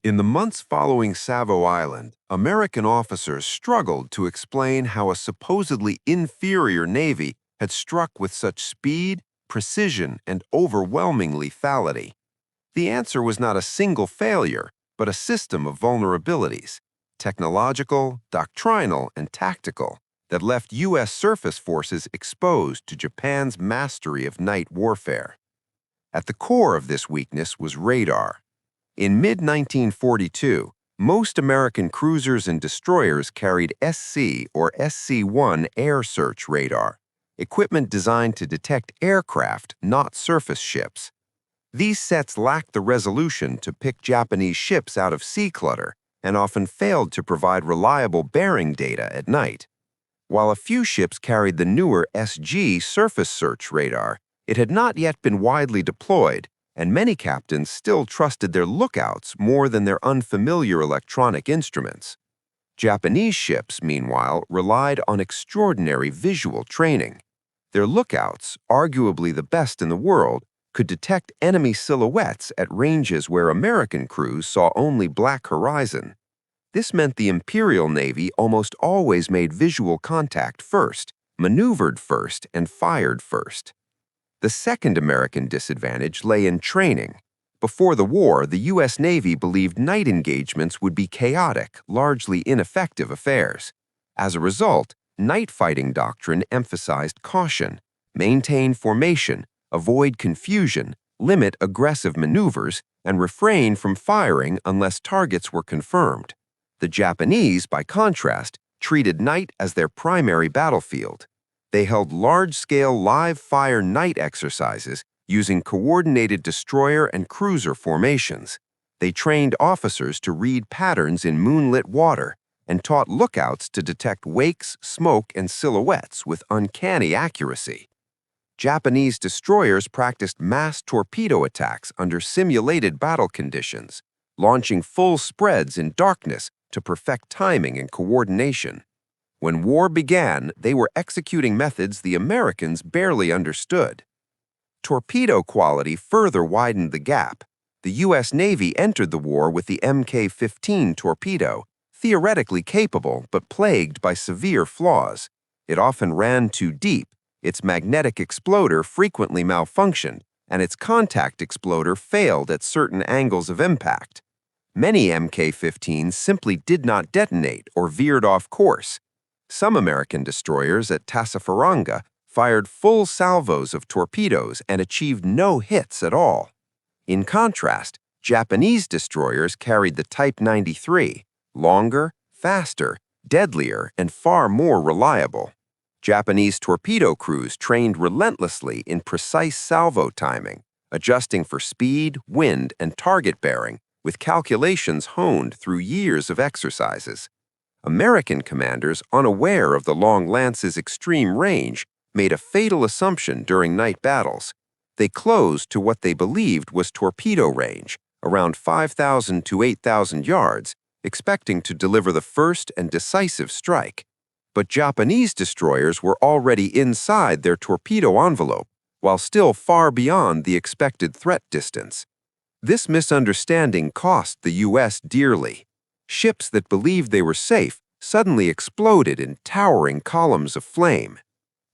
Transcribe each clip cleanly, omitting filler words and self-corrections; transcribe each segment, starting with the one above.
In the months following Savo Island, American officers struggled to explain how a supposedly inferior navy had struck with such speed, precision, and overwhelming lethality. The answer was not a single failure, but a system of vulnerabilities, technological, doctrinal, and tactical, that left U.S. surface forces exposed to Japan's mastery of night warfare. At the core of this weakness was radar. In mid-1942, most American cruisers and destroyers carried SC or SC-1 air search radar, equipment designed to detect aircraft, not surface ships. These sets lacked the resolution to pick Japanese ships out of sea clutter and often failed to provide reliable bearing data at night. While a few ships carried the newer SG surface search radar, it had not yet been widely deployed, and many captains still trusted their lookouts more than their unfamiliar electronic instruments. Japanese ships, meanwhile, relied on extraordinary visual training. Their lookouts, arguably the best in the world, could detect enemy silhouettes at ranges where American crews saw only black horizon. This meant the Imperial Navy almost always made visual contact first, maneuvered first, and fired first. The second American disadvantage lay in training. Before the war, the U.S. Navy believed night engagements would be chaotic, largely ineffective affairs. As a result, night fighting doctrine emphasized caution, maintain formation, avoid confusion, limit aggressive maneuvers, and refrain from firing unless targets were confirmed. The Japanese, by contrast, treated night as their primary battlefield. They held large-scale live-fire night exercises using coordinated destroyer and cruiser formations. They trained officers to read patterns in moonlit water and taught lookouts to detect wakes, smoke, and silhouettes with uncanny accuracy. Japanese destroyers practiced mass torpedo attacks under simulated battle conditions, launching full spreads in darkness to perfect timing and coordination. When war began, they were executing methods the Americans barely understood. Torpedo quality further widened the gap. The U.S. Navy entered the war with the Mk-15 torpedo, theoretically capable but plagued by severe flaws. It often ran too deep, its magnetic exploder frequently malfunctioned, and its contact exploder failed at certain angles of impact. Many Mk-15s simply did not detonate or veered off course. Some American destroyers at Tassafaronga fired full salvos of torpedoes and achieved no hits at all. In contrast, Japanese destroyers carried the Type 93, longer, faster, deadlier, and far more reliable. Japanese torpedo crews trained relentlessly in precise salvo timing, adjusting for speed, wind, and target bearing, with calculations honed through years of exercises. American commanders, unaware of the Long Lance's extreme range, made a fatal assumption during night battles. They closed to what they believed was torpedo range, around 5,000 to 8,000 yards, expecting to deliver the first and decisive strike. But Japanese destroyers were already inside their torpedo envelope, while still far beyond the expected threat distance. This misunderstanding cost the U.S. dearly. Ships that believed they were safe suddenly exploded in towering columns of flame.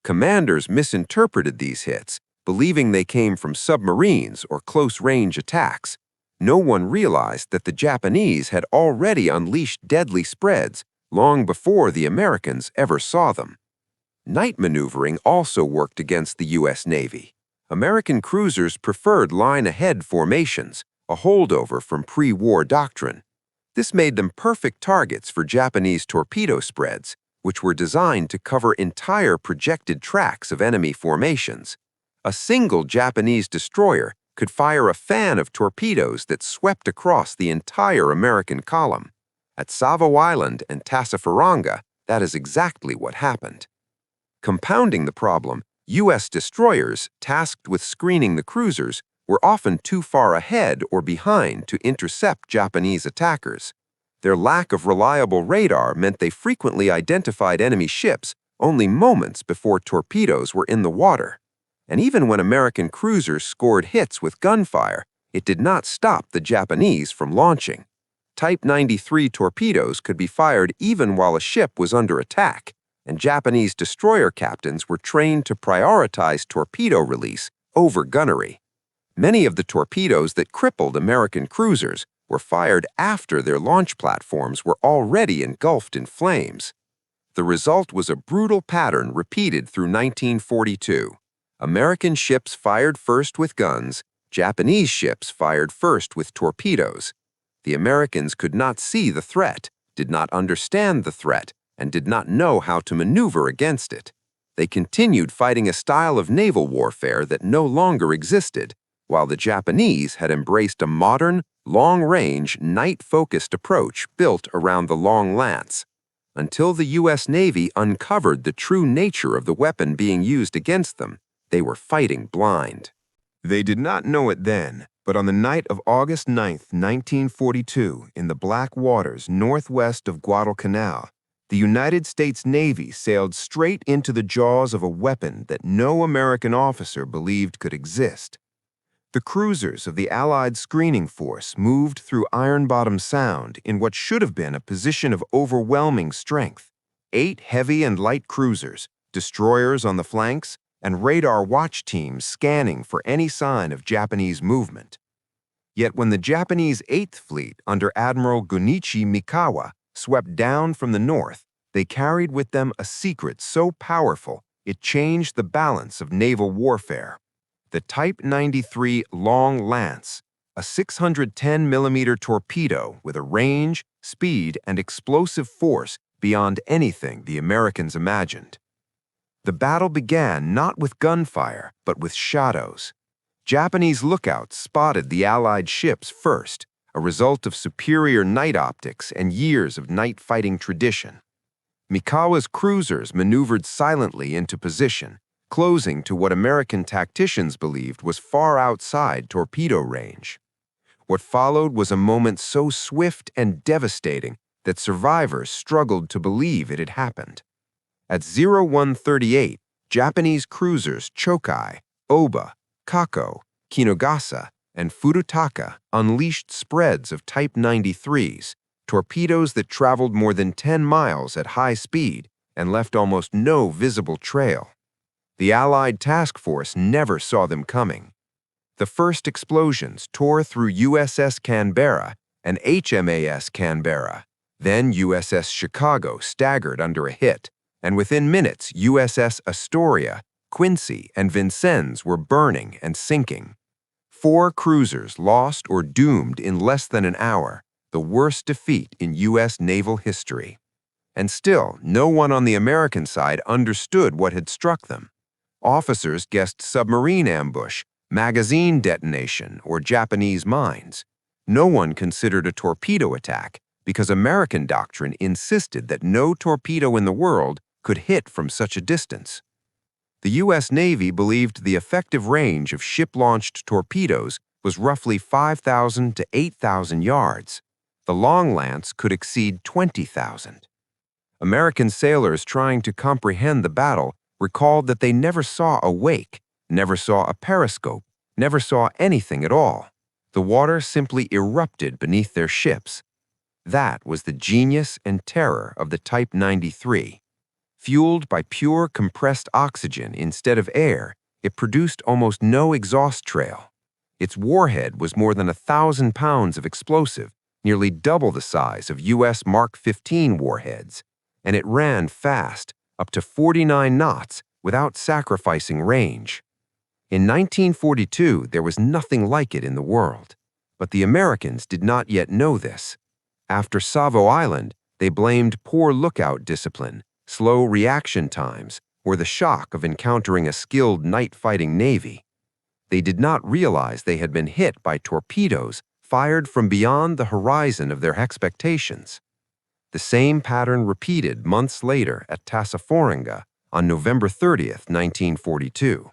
Commanders misinterpreted these hits, believing they came from submarines or close-range attacks. No one realized that the Japanese had already unleashed deadly spreads long before the Americans ever saw them. Night maneuvering also worked against the U.S. Navy. American cruisers preferred line-ahead formations, a holdover from pre-war doctrine. This made them perfect targets for Japanese torpedo spreads, which were designed to cover entire projected tracks of enemy formations. A single Japanese destroyer could fire a fan of torpedoes that swept across the entire American column. At Savo Island and Tassafaronga, that is exactly what happened. Compounding the problem, U.S. destroyers, tasked with screening the cruisers, were often too far ahead or behind to intercept Japanese attackers. Their lack of reliable radar meant they frequently identified enemy ships only moments before torpedoes were in the water. And even when American cruisers scored hits with gunfire, it did not stop the Japanese from launching. Type 93 torpedoes could be fired even while a ship was under attack, and Japanese destroyer captains were trained to prioritize torpedo release over gunnery. Many of the torpedoes that crippled American cruisers were fired after their launch platforms were already engulfed in flames. The result was a brutal pattern repeated through 1942. American ships fired first with guns, Japanese ships fired first with torpedoes. The Americans could not see the threat, did not understand the threat, and did not know how to maneuver against it. They continued fighting a style of naval warfare that no longer existed, while the Japanese had embraced a modern, long-range, night-focused approach built around the long lance. Until the U.S. Navy uncovered the true nature of the weapon being used against them, they were fighting blind. They did not know it then, but on the night of August 9, 1942, in the Black Waters northwest of Guadalcanal, the United States Navy sailed straight into the jaws of a weapon that no American officer believed could exist. The cruisers of the Allied screening force moved through Iron Bottom Sound in what should have been a position of overwhelming strength. 8 heavy and light cruisers, destroyers on the flanks, and radar watch teams scanning for any sign of Japanese movement. Yet when the Japanese 8th Fleet under Admiral Gunichi Mikawa swept down from the north, they carried with them a secret so powerful it changed the balance of naval warfare. The Type 93 Long Lance, a 610mm torpedo with a range, speed, and explosive force beyond anything the Americans imagined. The battle began not with gunfire, but with shadows. Japanese lookouts spotted the Allied ships first, a result of superior night optics and years of night fighting tradition. Mikawa's cruisers maneuvered silently into position, closing to what American tacticians believed was far outside torpedo range. What followed was a moment so swift and devastating that survivors struggled to believe it had happened. At 0138, Japanese cruisers Chokai, Oba, Kako, Kinogasa, and Furutaka unleashed spreads of Type 93s, torpedoes that traveled more than 10 miles at high speed and left almost no visible trail. The Allied task force never saw them coming. The first explosions tore through USS Canberra and HMAS Canberra. Then USS Chicago staggered under a hit, and within minutes USS Astoria, Quincy, and Vincennes were burning and sinking. 4 cruisers lost or doomed in less than an hour, the worst defeat in U.S. naval history. And still, no one on the American side understood what had struck them. Officers guessed submarine ambush, magazine detonation, or Japanese mines. No one considered a torpedo attack because American doctrine insisted that no torpedo in the world could hit from such a distance. The U.S. Navy believed the effective range of ship-launched torpedoes was roughly 5,000 to 8,000 yards. The Long Lance could exceed 20,000. American sailors trying to comprehend the battle recalled that they never saw a wake, never saw a periscope, never saw anything at all. The water simply erupted beneath their ships. That was the genius and terror of the Type 93. Fueled by pure compressed oxygen instead of air, it produced almost no exhaust trail. Its warhead was more than 1,000 pounds of explosive, nearly double the size of U.S. Mark 15 warheads, and it ran fast, up to 49 knots, without sacrificing range. In 1942, there was nothing like it in the world, but the Americans did not yet know this. After Savo Island, they blamed poor lookout discipline, slow reaction times, or the shock of encountering a skilled night-fighting navy. They did not realize they had been hit by torpedoes fired from beyond the horizon of their expectations. The same pattern repeated months later at Tassafaronga on November 30, 1942.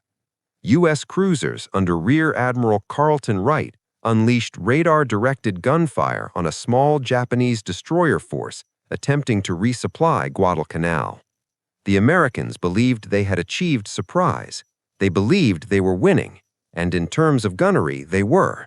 U.S. cruisers under Rear Admiral Carleton Wright unleashed radar-directed gunfire on a small Japanese destroyer force attempting to resupply Guadalcanal. The Americans believed they had achieved surprise. They believed they were winning, and in terms of gunnery, they were.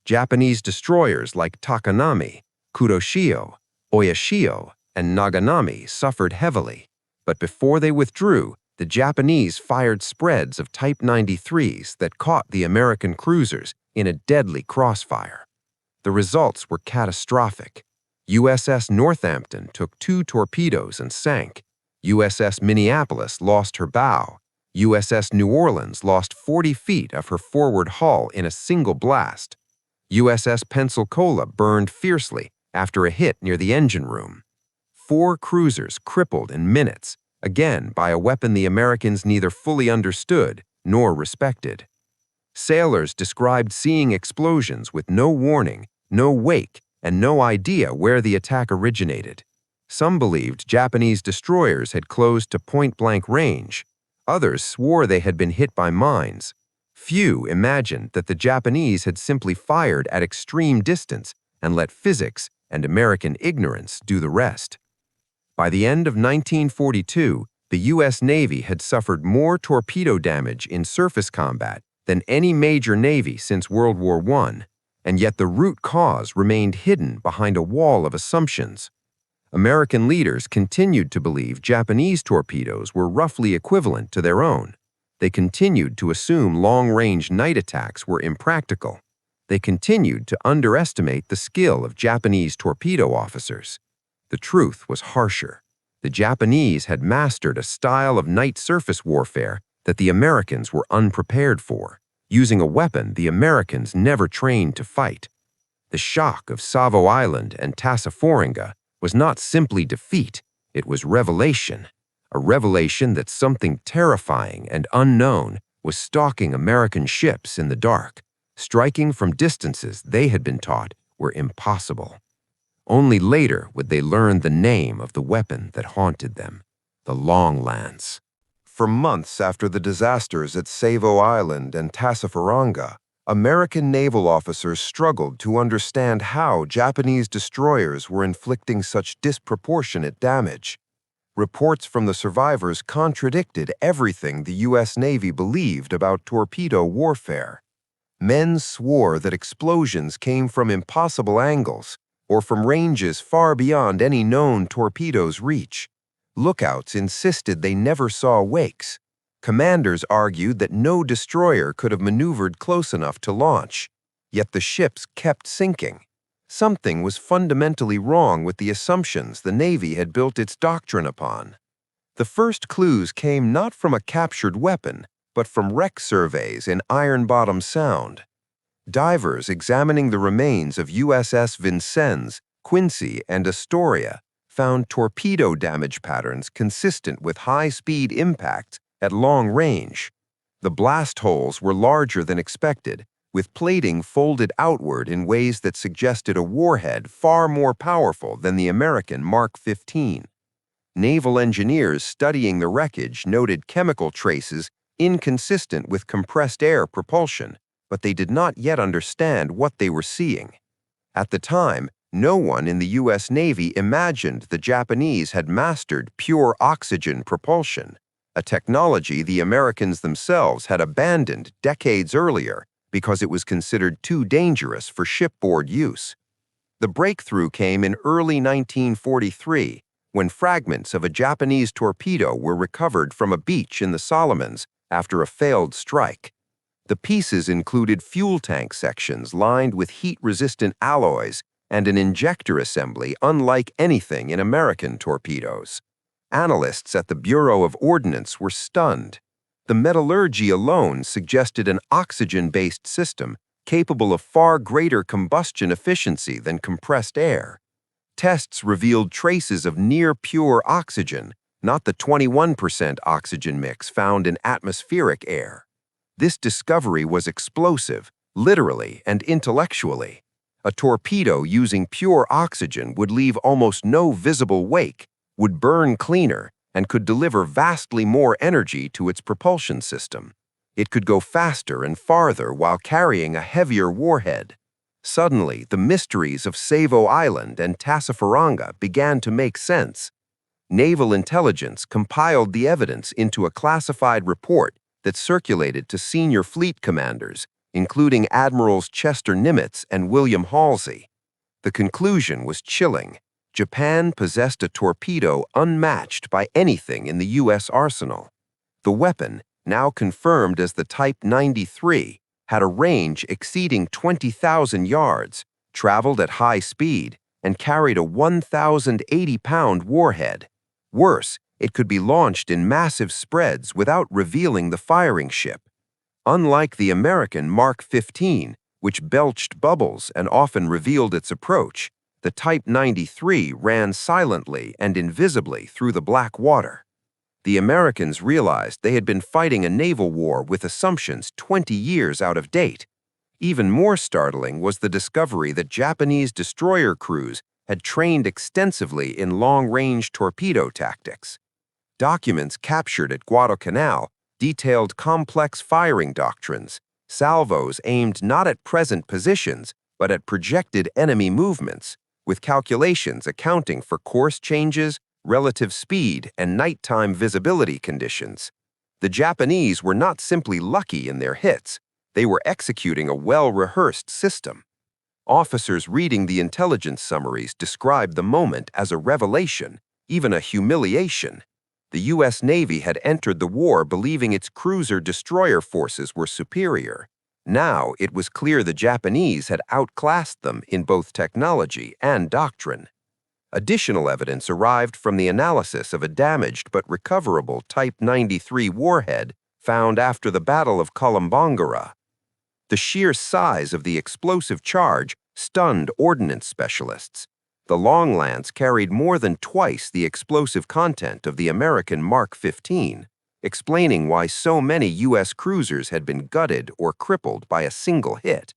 Japanese destroyers like Takanami, Kuroshio, Oyashio, and Naganami suffered heavily, but before they withdrew, the Japanese fired spreads of Type 93s that caught the American cruisers in a deadly crossfire. The results were catastrophic. USS Northampton took 2 torpedoes and sank. USS Minneapolis lost her bow. USS New Orleans lost 40 feet of her forward hull in a single blast. USS Pensacola burned fiercely after a hit near the engine room. 4 cruisers crippled in minutes, again by a weapon the Americans neither fully understood nor respected. Sailors described seeing explosions with no warning, no wake, and no idea where the attack originated. Some believed Japanese destroyers had closed to point-blank range. Others swore they had been hit by mines. Few imagined that the Japanese had simply fired at extreme distance and let physics and American ignorance do the rest. By the end of 1942, the U.S. Navy had suffered more torpedo damage in surface combat than any major navy since World War I, and yet the root cause remained hidden behind a wall of assumptions. American leaders continued to believe Japanese torpedoes were roughly equivalent to their own. They continued to assume long-range night attacks were impractical. They continued to underestimate the skill of Japanese torpedo officers. The truth was harsher. The Japanese had mastered a style of night surface warfare that the Americans were unprepared for, using a weapon the Americans never trained to fight. The shock of Savo Island and Tassafaronga was not simply defeat, it was revelation. A revelation that something terrifying and unknown was stalking American ships in the dark, striking from distances they had been taught were impossible. Only later would they learn the name of the weapon that haunted them, the long lance. For months after the disasters at Savo Island and Tassafaronga, American naval officers struggled to understand how Japanese destroyers were inflicting such disproportionate damage. Reports from the survivors contradicted everything the U.S. Navy believed about torpedo warfare. Men swore that explosions came from impossible angles or from ranges far beyond any known torpedo's reach. Lookouts insisted they never saw wakes. Commanders argued that no destroyer could have maneuvered close enough to launch, yet the ships kept sinking. Something was fundamentally wrong with the assumptions the Navy had built its doctrine upon. The first clues came not from a captured weapon, but from wreck surveys in Iron Bottom Sound. Divers examining the remains of USS Vincennes, Quincy, and Astoria found torpedo damage patterns consistent with high-speed impacts at long range. The blast holes were larger than expected, with plating folded outward in ways that suggested a warhead far more powerful than the American Mark 15. Naval engineers studying the wreckage noted chemical traces inconsistent with compressed air propulsion, but they did not yet understand what they were seeing. At the time, no one in the U.S. Navy imagined the Japanese had mastered pure oxygen propulsion, a technology the Americans themselves had abandoned decades earlier because it was considered too dangerous for shipboard use. The breakthrough came in early 1943, when fragments of a Japanese torpedo were recovered from a beach in the Solomons after a failed strike. The pieces included fuel tank sections lined with heat-resistant alloys and an injector assembly unlike anything in American torpedoes. Analysts at the Bureau of Ordnance were stunned. The metallurgy alone suggested an oxygen-based system capable of far greater combustion efficiency than compressed air. Tests revealed traces of near-pure oxygen, not the 21% oxygen mix found in atmospheric air. This discovery was explosive, literally and intellectually. A torpedo using pure oxygen would leave almost no visible wake, would burn cleaner, and could deliver vastly more energy to its propulsion system. It could go faster and farther while carrying a heavier warhead. Suddenly, the mysteries of Savo Island and Tassafaronga began to make sense. Naval intelligence compiled the evidence into a classified report that circulated to senior fleet commanders, including Admirals Chester Nimitz and William Halsey. The conclusion was chilling. Japan possessed a torpedo unmatched by anything in the U.S. arsenal. The weapon, now confirmed as the Type 93, had a range exceeding 20,000 yards, traveled at high speed, and carried a 1,080-pound warhead. Worse, it could be launched in massive spreads without revealing the firing ship. Unlike the American Mark 15, which belched bubbles and often revealed its approach, the Type 93 ran silently and invisibly through the black water. The Americans realized they had been fighting a naval war with assumptions 20 years out of date. Even more startling was the discovery that Japanese destroyer crews had trained extensively in long-range torpedo tactics. Documents captured at Guadalcanal detailed complex firing doctrines, salvos aimed not at present positions but at projected enemy movements, with calculations accounting for course changes, relative speed, and nighttime visibility conditions. The Japanese were not simply lucky in their hits, they were executing a well-rehearsed system. Officers reading the intelligence summaries described the moment as a revelation, even a humiliation. The U.S. Navy had entered the war believing its cruiser-destroyer forces were superior. Now it was clear the Japanese had outclassed them in both technology and doctrine. Additional evidence arrived from the analysis of a damaged but recoverable Type 93 warhead found after the Battle of Kolombangara. The sheer size of the explosive charge stunned ordnance specialists. The Long Lance carried more than twice the explosive content of the American Mark 15, explaining why so many U.S. cruisers had been gutted or crippled by a single hit.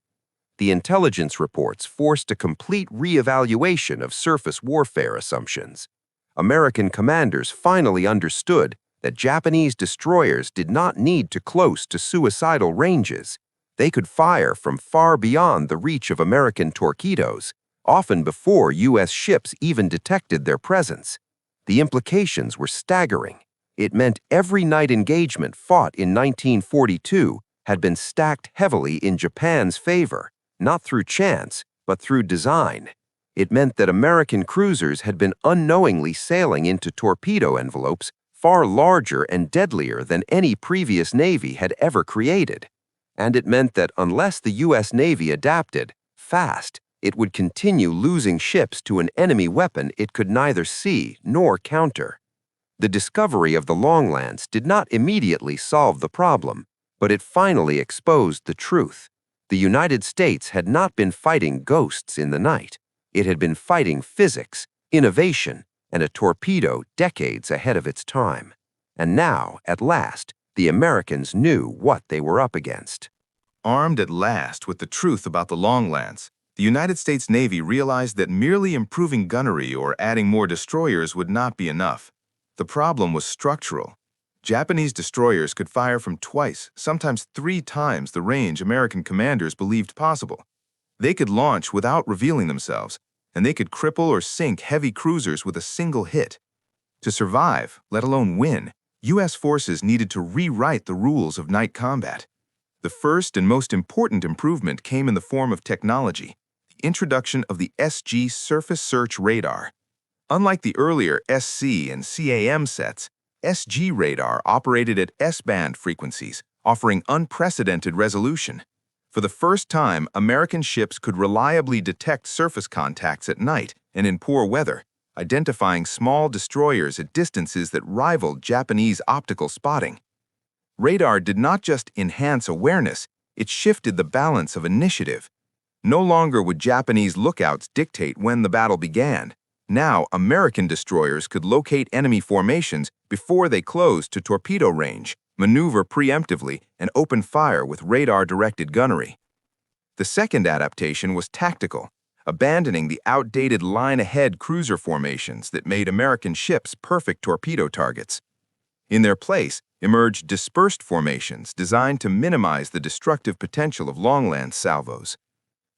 The intelligence reports forced a complete re-evaluation of surface warfare assumptions. American commanders finally understood that Japanese destroyers did not need to close to suicidal ranges. They could fire from far beyond the reach of American torpedoes, often before U.S. ships even detected their presence. The implications were staggering. It meant every night engagement fought in 1942 had been stacked heavily in Japan's favor, not through chance, but through design. It meant that American cruisers had been unknowingly sailing into torpedo envelopes far larger and deadlier than any previous Navy had ever created. And it meant that unless the U.S. Navy adapted fast, it would continue losing ships to an enemy weapon it could neither see nor counter. The discovery of the Long Lance did not immediately solve the problem, but it finally exposed the truth. The United States had not been fighting ghosts in the night. It had been fighting physics, innovation, and a torpedo decades ahead of its time. And now, at last, the Americans knew what they were up against. Armed at last with the truth about the Long Lance, the United States Navy realized that merely improving gunnery or adding more destroyers would not be enough. The problem was structural. Japanese destroyers could fire from twice, sometimes 3 times the range American commanders believed possible. They could launch without revealing themselves, and they could cripple or sink heavy cruisers with a single hit. To survive, let alone win, U.S. forces needed to rewrite the rules of night combat. The first and most important improvement came in the form of technology, the introduction of the SG surface search radar. Unlike the earlier SC and CAM sets, SG radar operated at S-band frequencies, offering unprecedented resolution. For the first time, American ships could reliably detect surface contacts at night and in poor weather, identifying small destroyers at distances that rivaled Japanese optical spotting. Radar did not just enhance awareness, it shifted the balance of initiative. No longer would Japanese lookouts dictate when the battle began. Now, American destroyers could locate enemy formations before they closed to torpedo range, maneuver preemptively, and open fire with radar-directed gunnery. The second adaptation was tactical, abandoning the outdated line-ahead cruiser formations that made American ships perfect torpedo targets. In their place emerged dispersed formations designed to minimize the destructive potential of Long Lance salvos.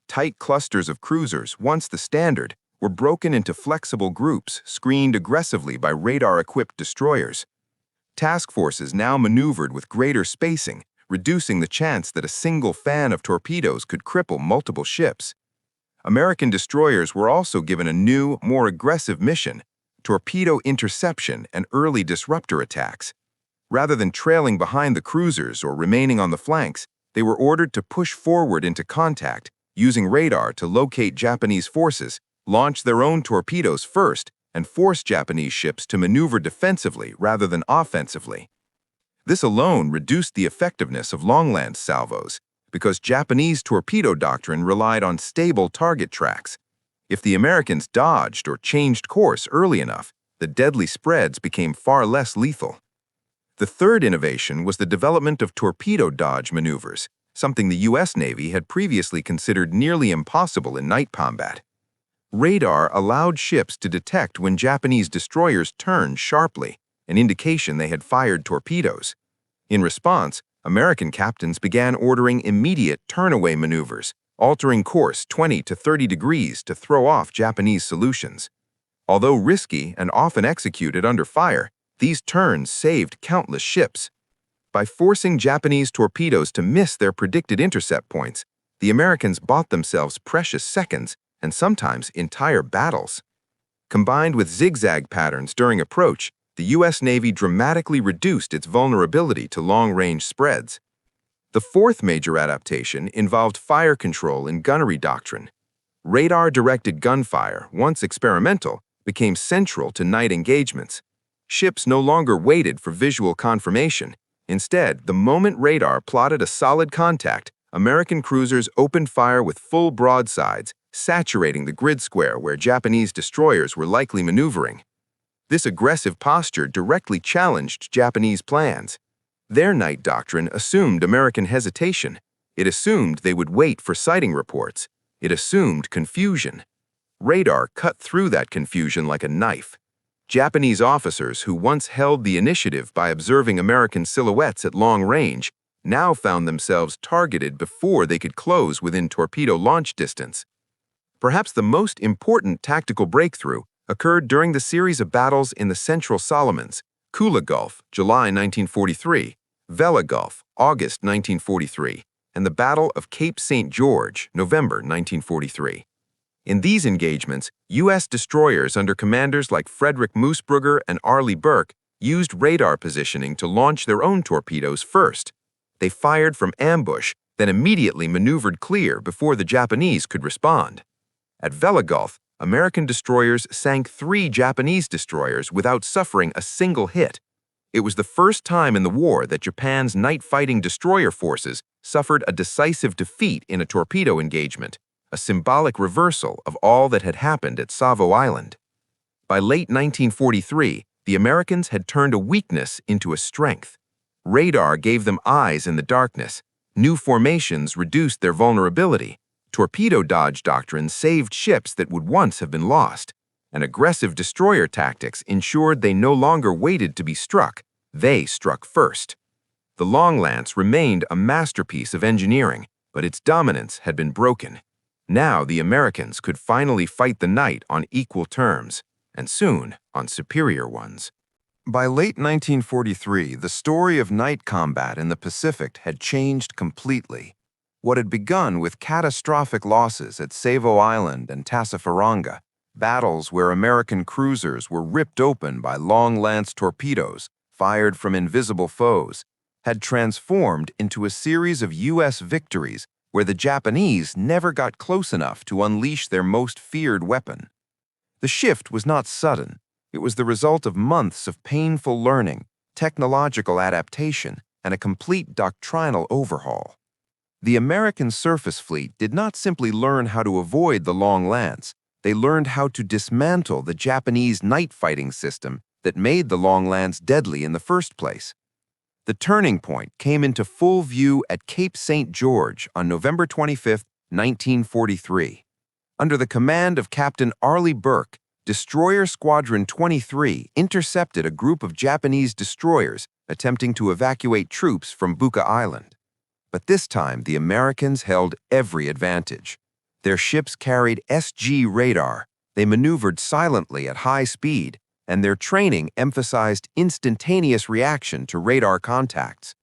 Tight clusters of cruisers, once the standard, were broken into flexible groups screened aggressively by radar-equipped destroyers. Task forces now maneuvered with greater spacing, reducing the chance that a single fan of torpedoes could cripple multiple ships. American destroyers were also given a new, more aggressive mission: torpedo interception and early disruptor attacks. Rather than trailing behind the cruisers or remaining on the flanks, they were ordered to push forward into contact, using radar to locate Japanese forces, launch their own torpedoes first, and force Japanese ships to maneuver defensively rather than offensively. This alone reduced the effectiveness of longland salvos, because Japanese torpedo doctrine relied on stable target tracks. If the Americans dodged or changed course early enough, the deadly spreads became far less lethal. The third innovation was the development of torpedo dodge maneuvers, something the U.S. Navy had previously considered nearly impossible in night combat. Radar allowed ships to detect when Japanese destroyers turned sharply, an indication they had fired torpedoes. In response, American captains began ordering immediate turnaway maneuvers, altering course 20 to 30 degrees to throw off Japanese solutions. Although risky and often executed under fire, these turns saved countless ships. By forcing Japanese torpedoes to miss their predicted intercept points, the Americans bought themselves precious seconds and sometimes entire battles. Combined with zigzag patterns during approach, the U.S. Navy dramatically reduced its vulnerability to long-range spreads. The fourth major adaptation involved fire control and gunnery doctrine. Radar-directed gunfire, once experimental, became central to night engagements. Ships no longer waited for visual confirmation. Instead, the moment radar plotted a solid contact, American cruisers opened fire with full broadsides, saturating the grid square where Japanese destroyers were likely maneuvering. This aggressive posture directly challenged Japanese plans. Their night doctrine assumed American hesitation. It assumed they would wait for sighting reports. It assumed confusion. Radar cut through that confusion like a knife. Japanese officers who once held the initiative by observing American silhouettes at long range now found themselves targeted before they could close within torpedo launch distance. Perhaps the most important tactical breakthrough occurred during the series of battles in the Central Solomons: Kula Gulf, July 1943, Vella Gulf, August 1943, and the Battle of Cape St. George, November 1943. In these engagements, U.S. destroyers under commanders like Frederick Moosbrugger and Arleigh Burke used radar positioning to launch their own torpedoes first. They fired from ambush, then immediately maneuvered clear before the Japanese could respond. At Vella Gulf, American destroyers sank 3 Japanese destroyers without suffering a single hit. It was the first time in the war that Japan's night-fighting destroyer forces suffered a decisive defeat in a torpedo engagement, a symbolic reversal of all that had happened at Savo Island. By late 1943, the Americans had turned a weakness into a strength. Radar gave them eyes in the darkness. New formations reduced their vulnerability. Torpedo dodge doctrine saved ships that would once have been lost. And aggressive destroyer tactics ensured they no longer waited to be struck. They struck first. The Long Lance remained a masterpiece of engineering, but its dominance had been broken. Now the Americans could finally fight the night on equal terms, and soon on superior ones. By late 1943, the story of night combat in the Pacific had changed completely. What had begun with catastrophic losses at Savo Island and Tassafaronga, battles where American cruisers were ripped open by long-lance torpedoes fired from invisible foes, had transformed into a series of U.S. victories where the Japanese never got close enough to unleash their most feared weapon. The shift was not sudden. It was the result of months of painful learning, technological adaptation, and a complete doctrinal overhaul. The American surface fleet did not simply learn how to avoid the Long Lance. They learned how to dismantle the Japanese night-fighting system that made the Long Lance deadly in the first place. The turning point came into full view at Cape St. George on November 25, 1943. Under the command of Captain Arleigh Burke, Destroyer Squadron 23 intercepted a group of Japanese destroyers attempting to evacuate troops from Buka Island. But this time, the Americans held every advantage. Their ships carried SG radar, they maneuvered silently at high speed, and their training emphasized instantaneous reaction to radar contacts.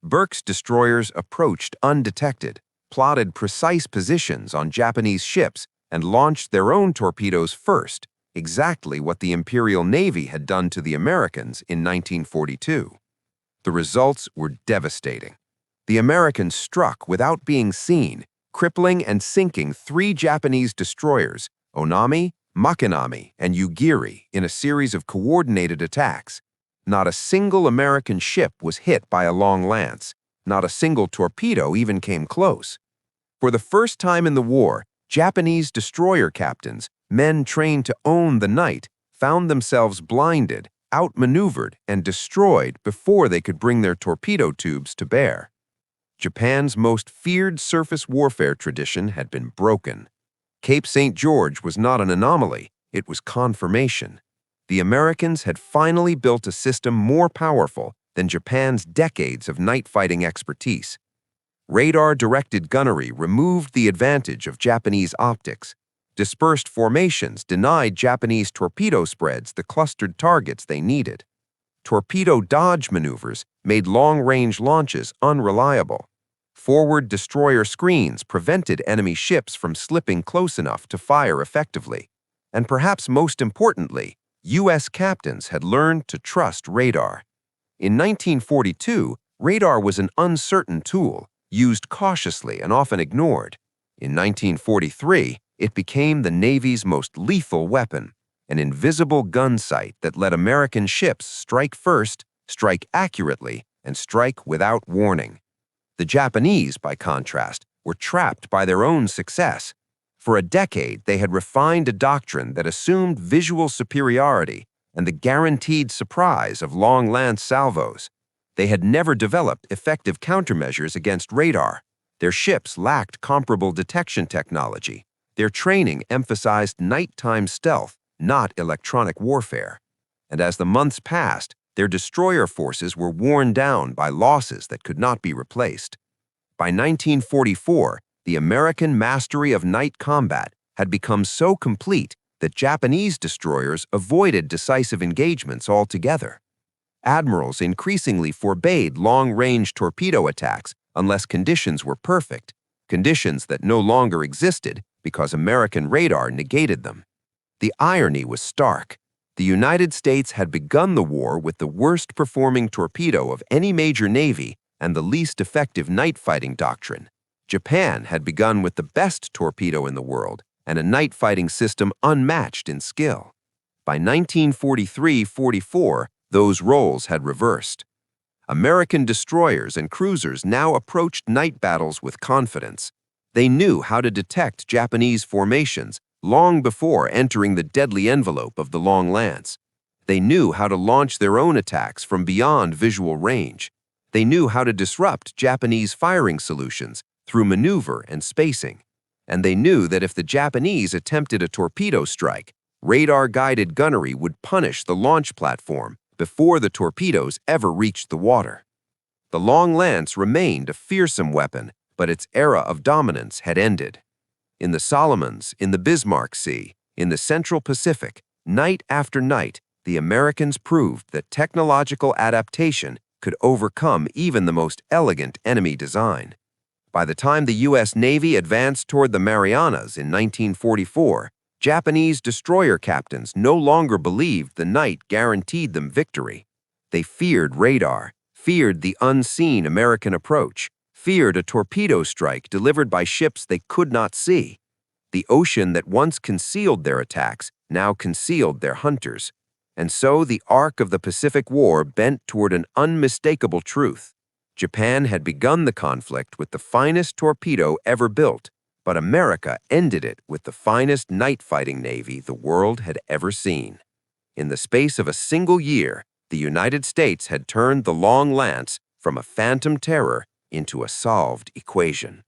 Burke's destroyers approached undetected, plotted precise positions on Japanese ships, and launched their own torpedoes first, exactly what the Imperial Navy had done to the Americans in 1942. The results were devastating. The Americans struck without being seen, crippling and sinking 3 Japanese destroyers, Onami, Makinami, and Yugiri, in a series of coordinated attacks. Not a single American ship was hit by a long lance. Not a single torpedo even came close. For the first time in the war, Japanese destroyer captains, men trained to own the night, found themselves blinded, outmaneuvered, and destroyed before they could bring their torpedo tubes to bear. Japan's most feared surface warfare tradition had been broken. Cape St. George was not an anomaly, it was confirmation. The Americans had finally built a system more powerful than Japan's decades of night-fighting expertise. Radar-directed gunnery removed the advantage of Japanese optics. Dispersed formations denied Japanese torpedo spreads the clustered targets they needed. Torpedo dodge maneuvers made long-range launches unreliable. Forward destroyer screens prevented enemy ships from slipping close enough to fire effectively. And perhaps most importantly, U.S. captains had learned to trust radar. In 1942, radar was an uncertain tool, used cautiously and often ignored. In 1943, it became the Navy's most lethal weapon, an invisible gun sight that let American ships strike first, strike accurately, and strike without warning. The Japanese, by contrast, were trapped by their own success. For a decade, they had refined a doctrine that assumed visual superiority and the guaranteed surprise of long-lance salvos. They had never developed effective countermeasures against radar. Their ships lacked comparable detection technology. Their training emphasized nighttime stealth, not electronic warfare. And as the months passed, their destroyer forces were worn down by losses that could not be replaced. By 1944, the American mastery of night combat had become so complete that Japanese destroyers avoided decisive engagements altogether. Admirals increasingly forbade long-range torpedo attacks unless conditions were perfect, conditions that no longer existed because American radar negated them. The irony was stark. The United States had begun the war with the worst-performing torpedo of any major navy and the least effective night-fighting doctrine. Japan had begun with the best torpedo in the world and a night-fighting system unmatched in skill. By 1943-44, those roles had reversed. American destroyers and cruisers now approached night battles with confidence. They knew how to detect Japanese formations long before entering the deadly envelope of the long lance. They knew how to launch their own attacks from beyond visual range. They knew how to disrupt Japanese firing solutions through maneuver and spacing. And they knew that if the Japanese attempted a torpedo strike, radar-guided gunnery would punish the launch platform before the torpedoes ever reached the water. The long lance remained a fearsome weapon, but its era of dominance had ended. In the Solomons, in the Bismarck Sea, in the Central Pacific, night after night, the Americans proved that technological adaptation could overcome even the most elegant enemy design. By the time the U.S. Navy advanced toward the Marianas in 1944, Japanese destroyer captains no longer believed the night guaranteed them victory. They feared radar, feared the unseen American approach, feared a torpedo strike delivered by ships they could not see. The ocean that once concealed their attacks now concealed their hunters. And so the arc of the Pacific War bent toward an unmistakable truth. Japan had begun the conflict with the finest torpedo ever built, but America ended it with the finest night-fighting navy the world had ever seen. In the space of a single year, the United States had turned the long lance from a phantom terror into a solved equation.